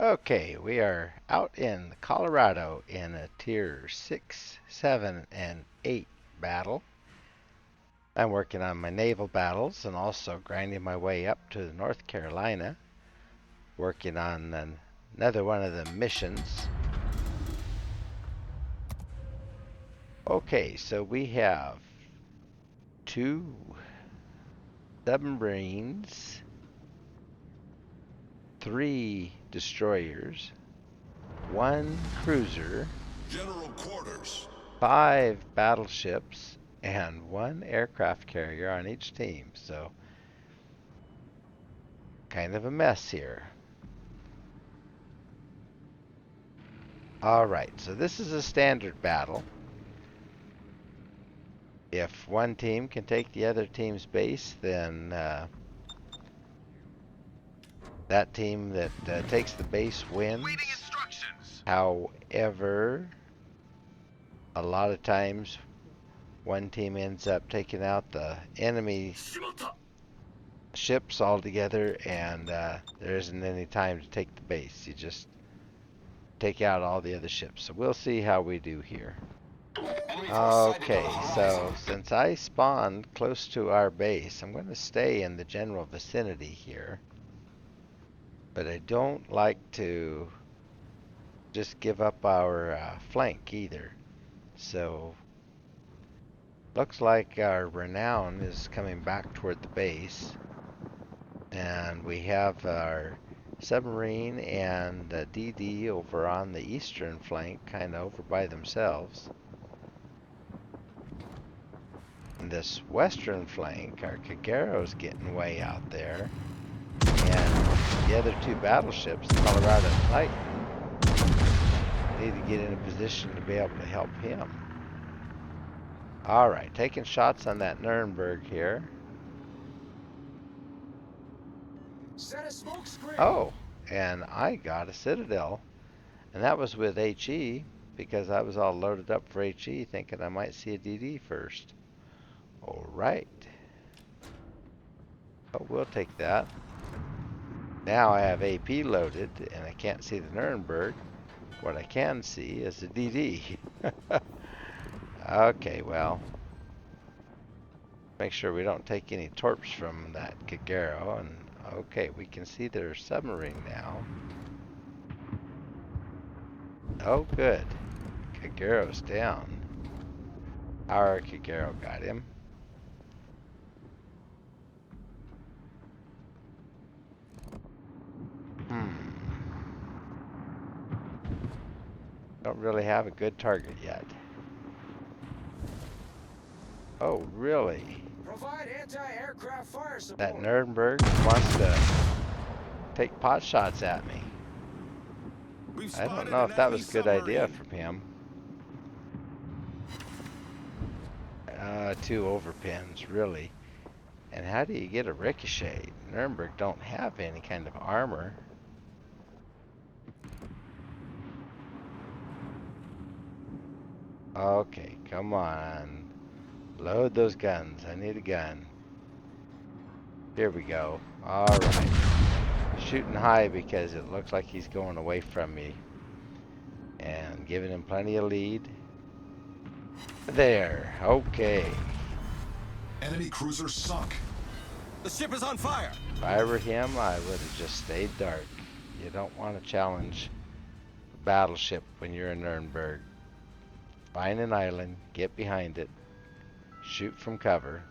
Okay, we are out in Colorado in a tier 6, 7, and 8 battle. I'm working on my naval battles and also grinding my way up to North Carolina, working on another one of the missions. Okay, so we have 2 submarines, 3 destroyers, 1 cruiser, General quarters. 5 battleships, and 1 aircraft carrier on each team. So, kind of a mess here. Alright, so this is a standard battle. If one team can take the other team's base, then that team that takes the base wins. However, a lot of times one team ends up taking out the enemy ships altogether, and there isn't any time to take the base. You just take out all the other ships. So we'll see how we do here. Okay, so since I spawned close to our base, I'm going to stay in the general vicinity here. But I don't like to just give up our flank either. So, looks like our renown is coming back toward the base. And we have our submarine and DD over on the eastern flank, kind of over by themselves. And this western flank, our Kagero's getting way out there. And the other 2 battleships, the Colorado and Titan, need to get in a position to be able to help him. Alright, taking shots on that Nuremberg here. Set a smoke screen. Oh, and I got a Citadel. And that was with HE, because I was all loaded up for HE, thinking I might see a DD first. Alright. Oh, we'll take that. Now I have AP loaded, and I can't see the Nuremberg. What I can see is the DD. Okay, well. Make sure we don't take any torps from that Kagero. And okay, we can see their submarine now. Oh, good. Kagero's down. Our Kagero got him. Don't really have a good target yet. Oh, really? Provide anti-aircraft fire support. That Nuremberg wants to take pot shots at me. I don't know if that was a good idea from him. 2 overpins, really. And how do you get a ricochet? Nuremberg don't have any kind of armor. Okay, come on. Load those guns. I need a gun. Here we go. Alright. Shooting high because it looks like he's going away from me. And giving him plenty of lead. There. Okay. Enemy cruiser sunk. The ship is on fire. If I were him, I would have just stayed dark. You don't want to challenge a battleship when you're in Nuremberg. Find an island, get behind it, shoot from cover.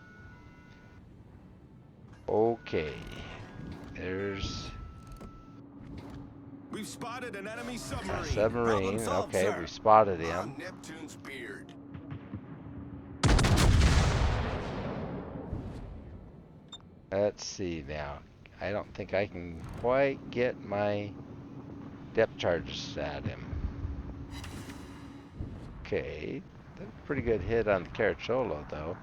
Okay. We've spotted an enemy A submarine. submarine. Problem solved, Okay, sir. we spotted him. On Neptune's beard. Let's see now. I don't think I can quite get my depth charges at him. Okay. That's a pretty good hit on the Caracciolo, though.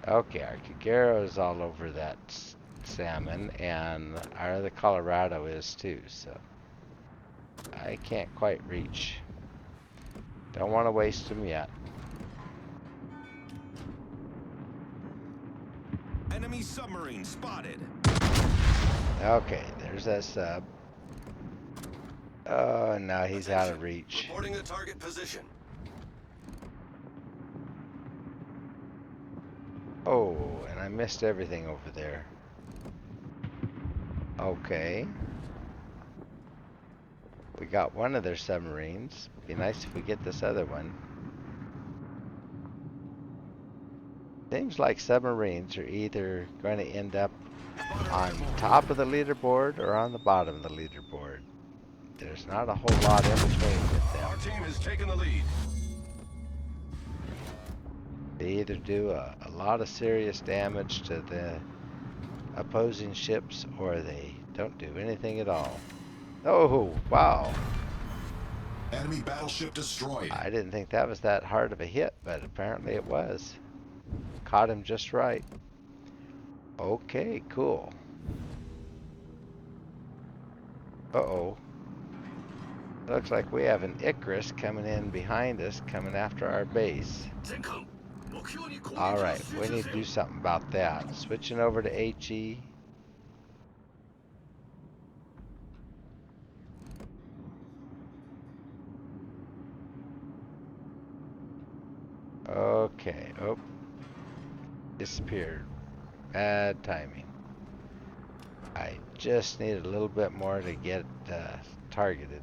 Okay, our Kagero is all over that salmon, and our other Colorado is too, so I can't quite reach. Don't want to waste them yet. Enemy submarine spotted. Okay, there's that sub. Oh, no, he's out Attention. of reach. Reporting the target position. Oh, and I missed everything over there. Okay. We got one of their submarines. Be nice if we get this other one. Seems like submarines are either going to end up on top of the leaderboard or on the bottom of the leaderboard. There's not a whole lot in between with Our them. team has taken the lead. They either do a lot of serious damage to the opposing ships or they don't do anything at all. Oh, wow. Enemy battleship destroyed. I didn't think that was that hard of a hit, but apparently it was. Caught him just right. Okay, cool. Uh-oh. Looks like we have an Icarus coming in behind us, coming after our base. Alright, we need to do something about that. Switching over to HE. Okay, oh. Disappeared. Bad timing. I just need a little bit more to get targeted.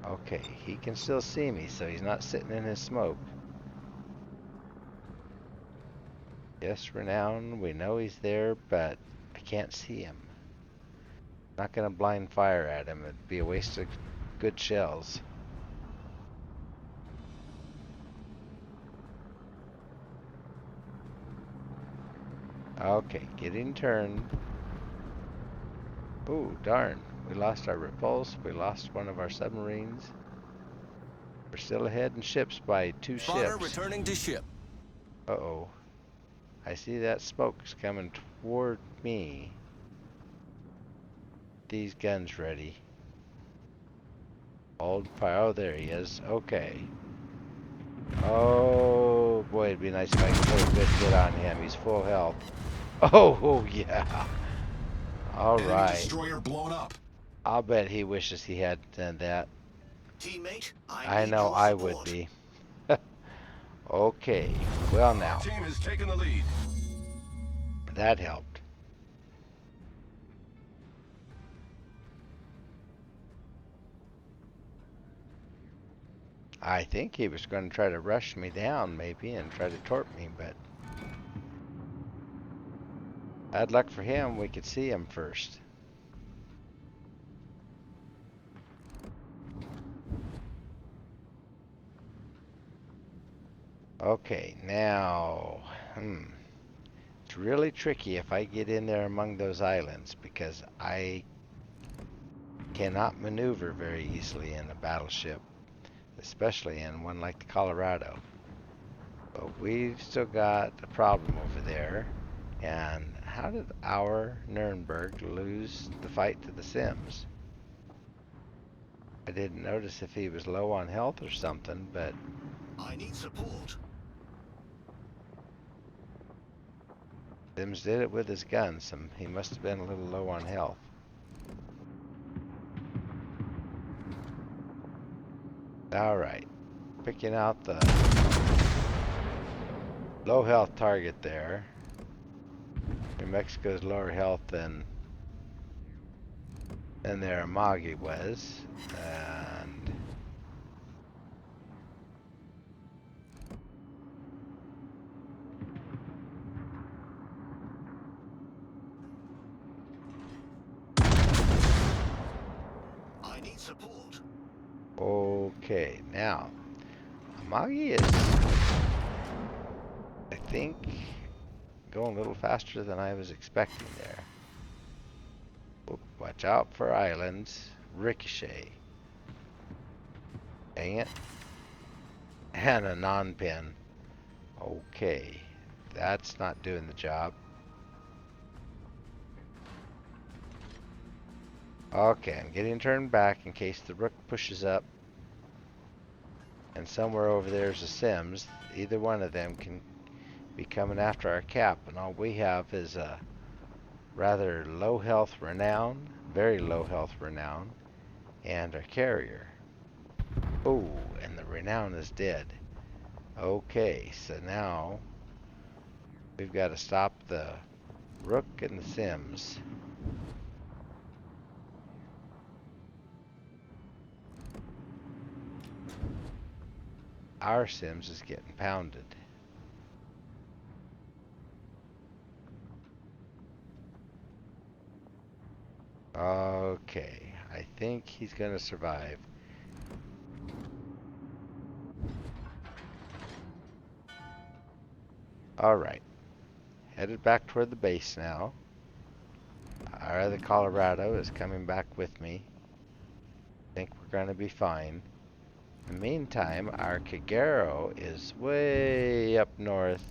Okay, he can still see me, so he's not sitting in his smoke. Yes, Renown, we know he's there, but I can't see him. Not gonna blind fire at him. It'd be a waste of good shells. Okay, getting turned. Ooh, darn. We lost our repulse. We lost one of our submarines. We're still ahead in ships by 2 Spotter ships. returning to ship. Uh-oh. I see that smoke's coming toward me. These guns ready. Hold fire. Oh, there he is. Okay. Oh, boy, it'd be nice if I could put a good hit on him. He's full health. Oh, yeah. All Enemy right. destroyer blown up. I'll bet he wishes he had done that. Teammate, I know I would be. Okay. Well, Our now, team has taken the lead. that helped. I think he was going to try to rush me down, maybe, and try to torp me, but bad luck for him. We could see him first. Okay, now, it's really tricky if I get in there among those islands because I cannot maneuver very easily in a battleship, especially in one like the Colorado. But we've still got a problem over there. And how did our Nuremberg lose the fight to the Sims? I didn't notice if he was low on health or something, but I need support. Sims did it with his guns. He must have been a little low on health. Alright. Picking out the low health target there. New Mexico's lower health than their Amagi was. And I need support. okay, now Amagi is, I think, going a little faster than I was expecting there. Oop, watch out for islands. Ricochet. Dang it. And a non-pin. Okay, that's not doing the job. Okay, I'm getting turned back in case the rook pushes up. And somewhere over there's a Sims. Either one of them can be coming after our cap. And all we have is a rather low health Renown very low health renown, and our carrier. Oh, and the renown is dead. Okay, so now we've got to stop the Rook and the Sims. Our Sims is getting pounded. Okay, I think he's gonna survive. Alright, headed back toward the base now. Our other Colorado is coming back with me. Think we're gonna be fine. In the meantime, our Kagero is way up north,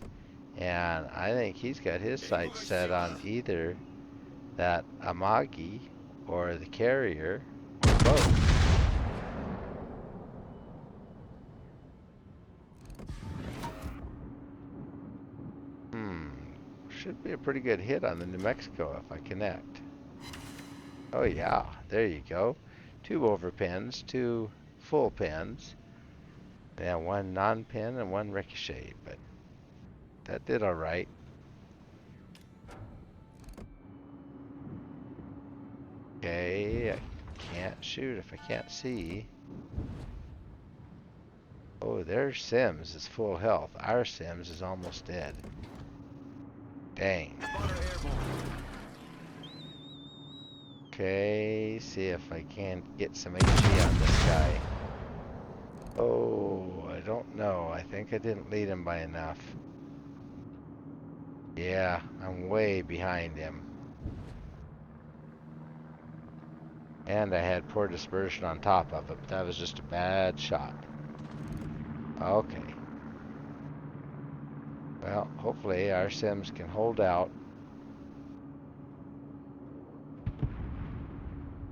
and I think he's got his sights set on either that Amagi or the carrier or both. Should be a pretty good hit on the New Mexico if I connect. Oh yeah, there you go. 2 overpins, 2 full pins. Yeah, 1 non-pin and 1 ricochet, but that did alright. Okay, I can't shoot if I can't see. Oh, their Sims is full health. Our Sims is almost dead. Dang. Okay, see if I can get some HP on this guy. Oh, I don't know. I think I didn't lead him by enough. Yeah, I'm way behind him. And I had poor dispersion on top of it, but that was just a bad shot. Okay. Well, hopefully our Sims can hold out.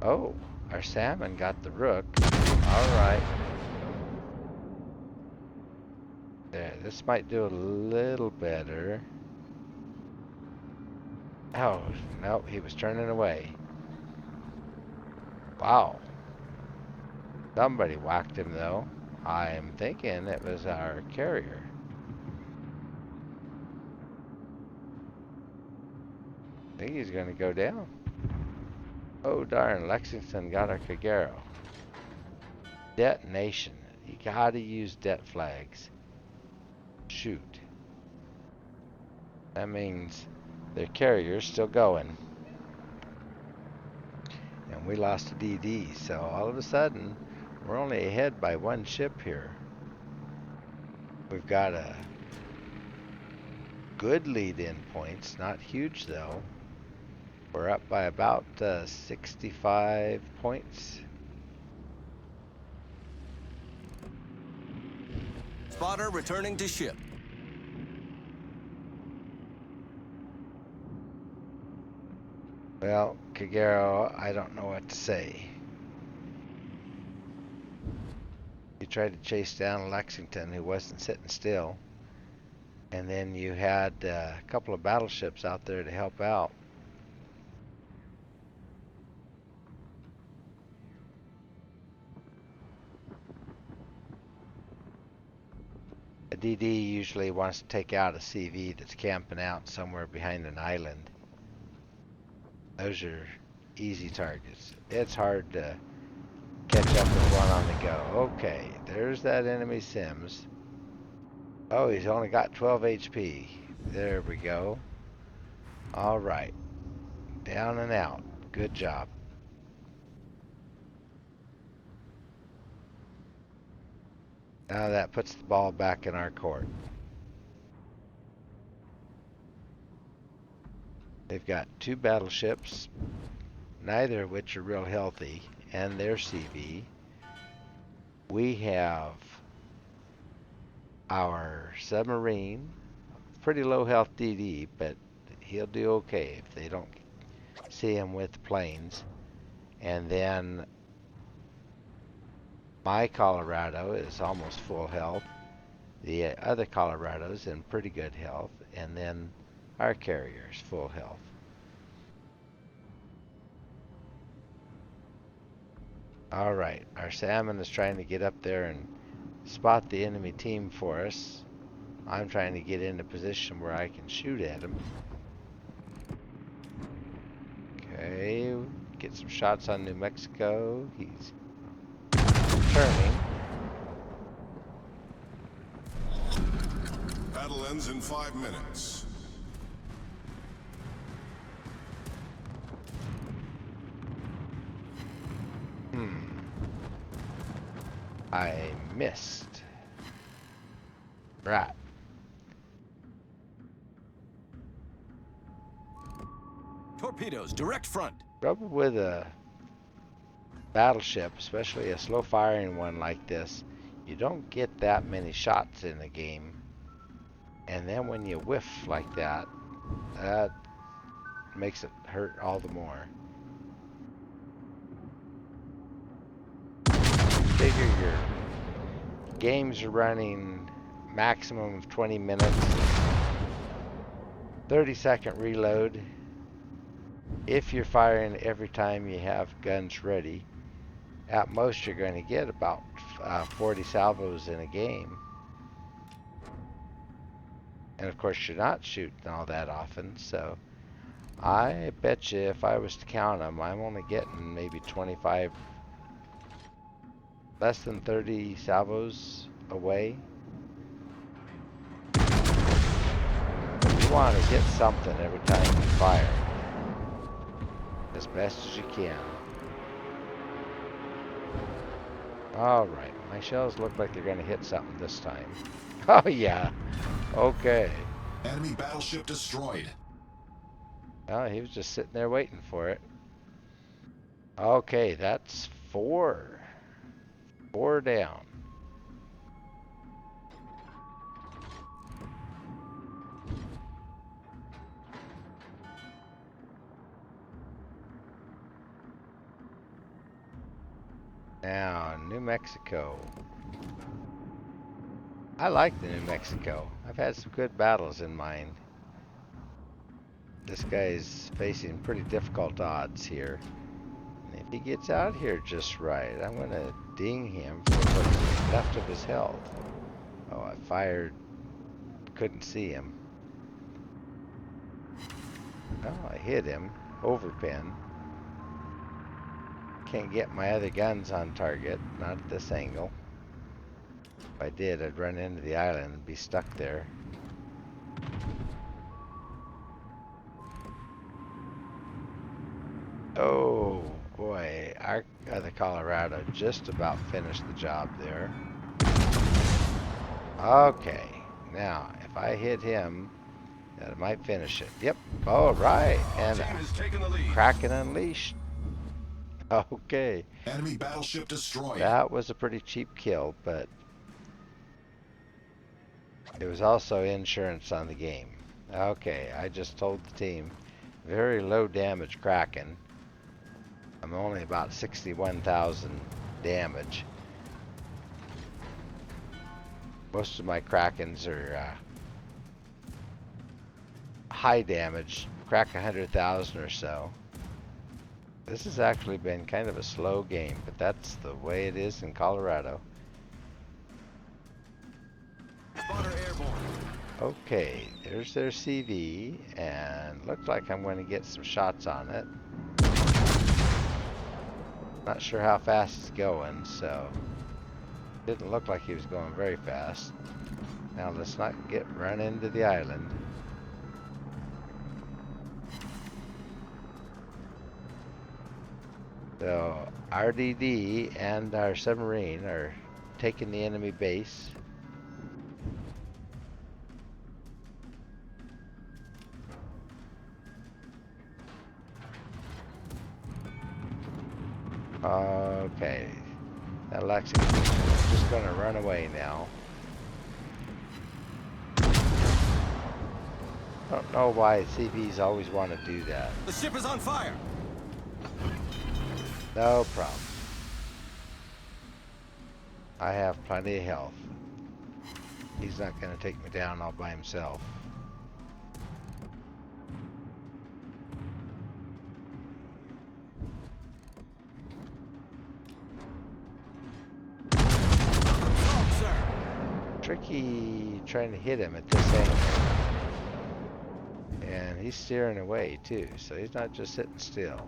Oh, our salmon got the rook. Alright. There, this might do a little better. Oh, no, he was turning away. Wow. Somebody whacked him, though. I'm thinking it was our carrier. I think he's going to go down. Oh, darn, Lexington got our Kagero. Detonation. You gotta use det flags. Shoot. That means their carrier's still going. And we lost a DD, so all of a sudden, we're only ahead by 1 ship here. We've got a good lead-in points, not huge though. We're up by about 65 points. Spotter returning to ship. Well, Kagero, I don't know what to say. You tried to chase down Lexington, who wasn't sitting still. And then you had a couple of battleships out there to help out. A DD usually wants to take out a CV that's camping out somewhere behind an island. Those are easy targets. It's hard to catch up with one on the go. Okay, there's that enemy Sims. Oh, he's only got 12 HP. There we go. Alright. Down and out. Good job. Now that puts the ball back in our court. They've got 2 battleships, neither of which are real healthy, and their CV. We have our submarine, pretty low health DD, but he'll do okay if they don't see him with planes. And then my Colorado is almost full health. The other Colorado's in pretty good health, and then our carrier's full health. Alright, our salmon is trying to get up there and spot the enemy team for us. I'm trying to get in a position where I can shoot at him. Okay, get some shots on New Mexico. He's turning. Battle ends in 5 minutes. I missed. Right. Torpedoes, direct front. Trouble with a battleship, especially a slow firing one like this, you don't get that many shots in a game. And then when you whiff like that, that makes it hurt all the more. Figure your games are running maximum of 20 minutes, 30-second reload. If you're firing every time you have guns ready, at most you're going to get about 40 salvos in a game. And of course you're not shooting all that often, so I bet you if I was to count them, I'm only getting maybe 25, less than 30 salvos away. You want to get something every time you fire, as best as you can. Alright, my shells look like they're going to hit something this time. Oh yeah, okay. Enemy battleship destroyed. Oh, he was just sitting there waiting for it. Okay, that's 4. 4 down. Now, New Mexico. I like the New Mexico. I've had some good battles in mine. This guy's facing pretty difficult odds here. And if he gets out here just right, I'm going to ding him for what's left of his health. Oh, I fired. Couldn't see him. Oh, I hit him. Overpin. Can't get my other guns on target. Not at this angle. If I did, I'd run into the island and be stuck there. Oh boy, the Colorado just about finished the job there. Okay, now if I hit him, that might finish it. Yep, all right, and Team has taken the lead. Kraken unleashed. Okay, Enemy battleship destroyed. that was a pretty cheap kill, but it was also insurance on the game. Okay, I just told the team, very low damage Kraken. I'm only about 61,000 damage. Most of my Krakens are high damage, crack 100,000 or so. This has actually been kind of a slow game, but that's the way it is in Colorado. Spotter airborne. Okay, there's their CV, and looks like I'm going to get some shots on it. Not sure how fast it's going, so didn't look like he was going very fast. Now let's not run into the island. So RDD and our submarine are taking the enemy base. Okay, that Lexington is just going to run away now. I don't know why CVs always want to do that. The ship is on fire. No problem. I have plenty of health. He's not going to take me down all by himself. tricky trying to hit him at this angle. And he's steering away too, so he's not just sitting still.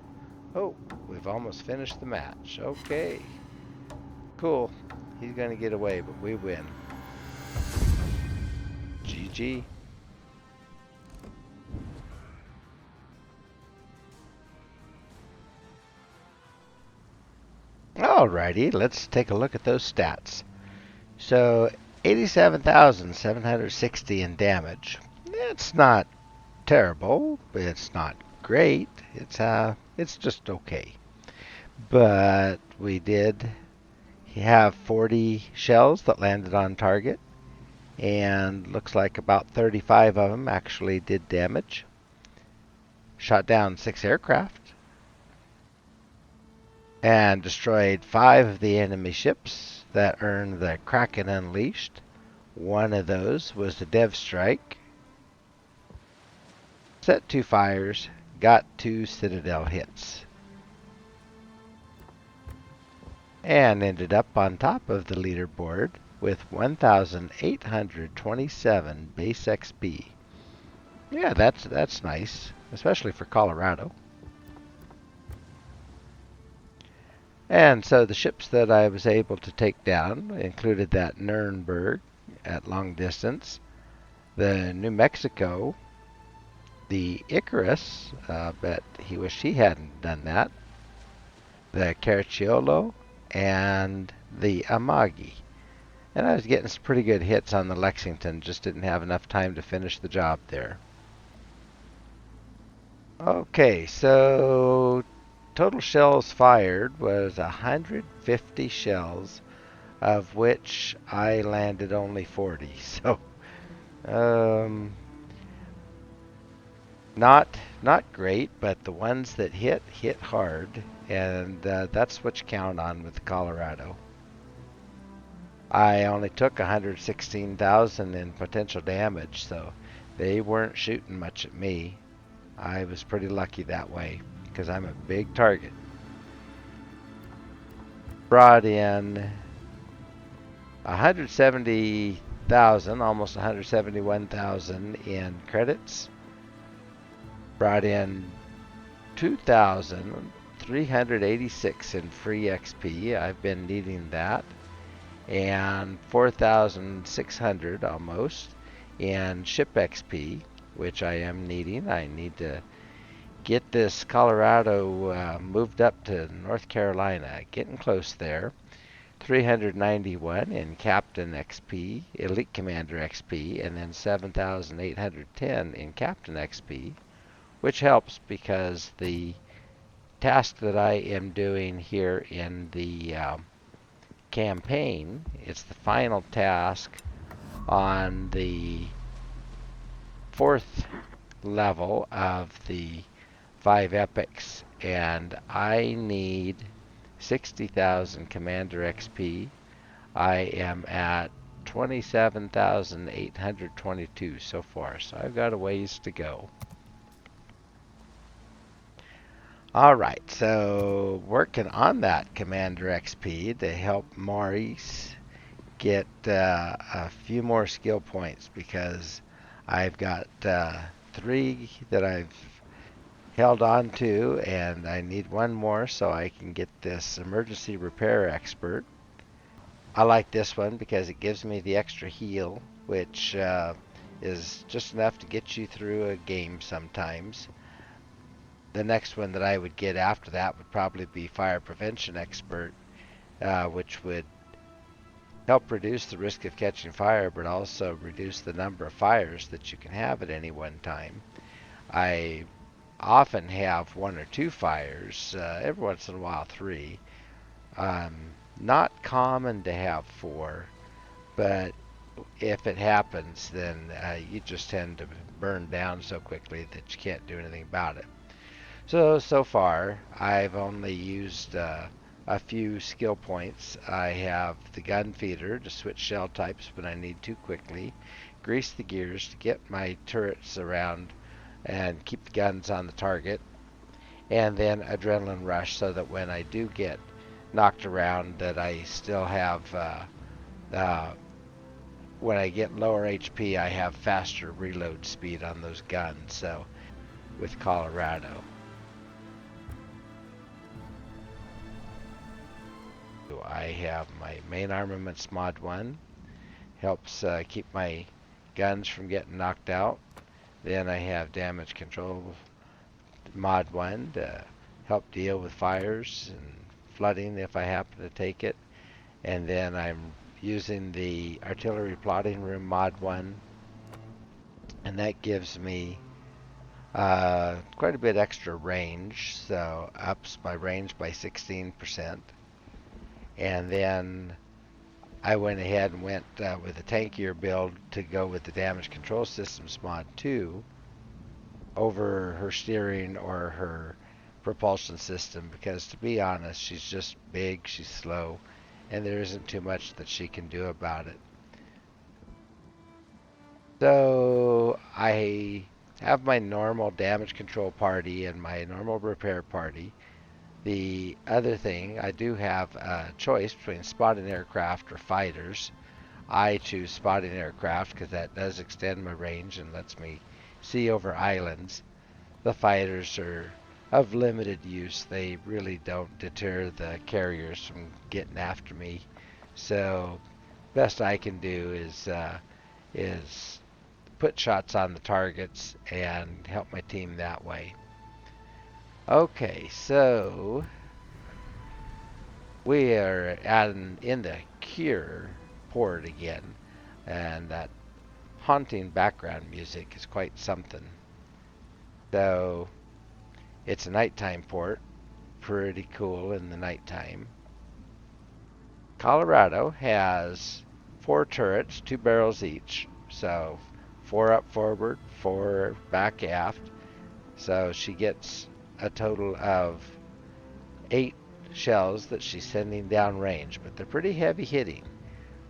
Oh, we've almost finished the match. Okay. Cool. He's going to get away, but we win. GG. Alrighty, let's take a look at those stats. So, 87,760 in damage. It's not terrible, but it's not great. It's just okay. But we did have 40 shells that landed on target, and looks like about 35 of them actually did damage. Shot down 6 aircraft and destroyed 5 of the enemy ships that earned the Kraken Unleashed. One of those was the Dev Strike. Set 2 fires, got 2 Citadel hits, and ended up on top of the leaderboard with 1,827 base XP. Yeah, that's nice, especially for Colorado. And so the ships that I was able to take down included that Nuremberg at long distance, the New Mexico, the Icarus, but he wished he hadn't done that, the Caracciolo, and the Amagi. And I was getting some pretty good hits on the Lexington, just didn't have enough time to finish the job there. Okay, so total shells fired was 150 shells, of which I landed only 40. So, not great, but the ones that hit hard, and that's what you count on with Colorado. I only took 116,000 in potential damage, so they weren't shooting much at me. I was pretty lucky that way, because I'm a big target. Brought in 170,000, almost 171,000 in credits. Brought in 2,386 in free XP. I've been needing that. And 4,600 almost in ship XP, which I am needing. I need to get this Colorado moved up to North Carolina, getting close there. 391 in Captain XP, Elite Commander XP, and then 7,810 in Captain XP, which helps because the task that I am doing here in the campaign, it's the final task on the 4th level of the 5 epics, and I need 60,000 Commander XP. I am at 27,822 so far, so I've got a ways to go. Alright, so working on that Commander XP to help Maurice get a few more skill points, because I've got 3 that I've held on to, and I need 1 more so I can get this emergency repair expert. I like this one because it gives me the extra heal, which is just enough to get you through a game sometimes. The next one that I would get after that would probably be fire prevention expert, which would help reduce the risk of catching fire, but also reduce the number of fires that you can have at any one time. I often have 1 or 2 fires, every once in a while 3. Not common to have 4, but if it happens, then you just tend to burn down so quickly that you can't do anything about it. So far, I've only used a few skill points. I have the gun feeder to switch shell types when I need to quickly, grease the gears to get my turrets around and keep the guns on the target, and then adrenaline rush so that when I do get knocked around that I still have when I get lower HP, I have faster reload speed on those guns. So with Colorado, I have my main armaments mod 1, helps keep my guns from getting knocked out. Then I have damage control mod 1 to help deal with fires and flooding if I happen to take it. And then I'm using the artillery plotting room mod 1, and that gives me quite a bit extra range, so ups my range by 16%. And then I went ahead and went with a tankier build to go with the damage control systems mod 2 over her steering or her propulsion system, because to be honest, she's just big, she's slow, and there isn't too much that she can do about it. So I have my normal damage control party and my normal repair party. The other thing, I do have a choice between spotting aircraft or fighters. I choose spotting aircraft because that does extend my range and lets me see over islands. The fighters are of limited use. They really don't deter the carriers from getting after me. So best I can do is put shots on the targets and help my team that way. Okay, so we are in the Cure port again, and that haunting background music is quite something. So it's a nighttime port, pretty cool in the nighttime. Colorado has 4 turrets, 2 barrels each, so 4 up forward, 4 back aft. So she gets a total of 8 shells that she's sending down range, but they're pretty heavy hitting.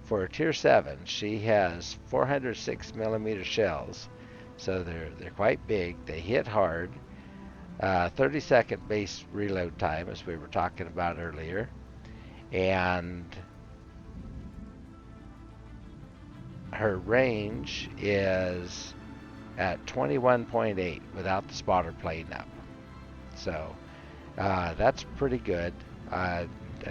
For a tier 7, she has 406 millimeter shells, so they're quite big. They hit hard. 30-second base reload time, as we were talking about earlier, and her range is at 21.8 without the spotter plane up. So that's pretty good. I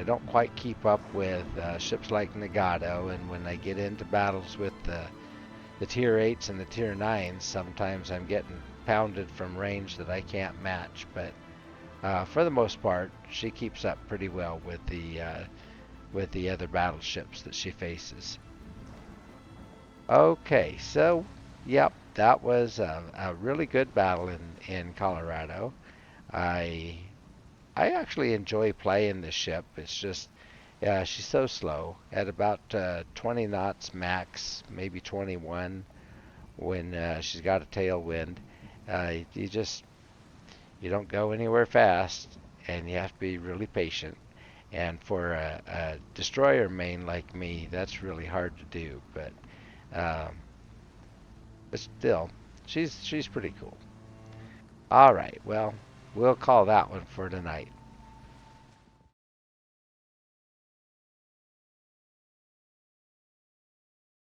don't quite keep up with ships like Nagato, and when I get into battles with the tier 8s and the tier 9s, sometimes I'm getting pounded from range that I can't match. But for the most part, she keeps up pretty well with the other battleships that she faces. Okay, so yep, that was a really good battle in Colorado. I actually enjoy playing this ship. It's just she's so slow at about 20 knots max, maybe 21 when she's got a tailwind. You don't go anywhere fast, and you have to be really patient. And for a destroyer main like me, that's really hard to do. Um, but still, she's pretty cool. All right, well, we'll call that one for tonight.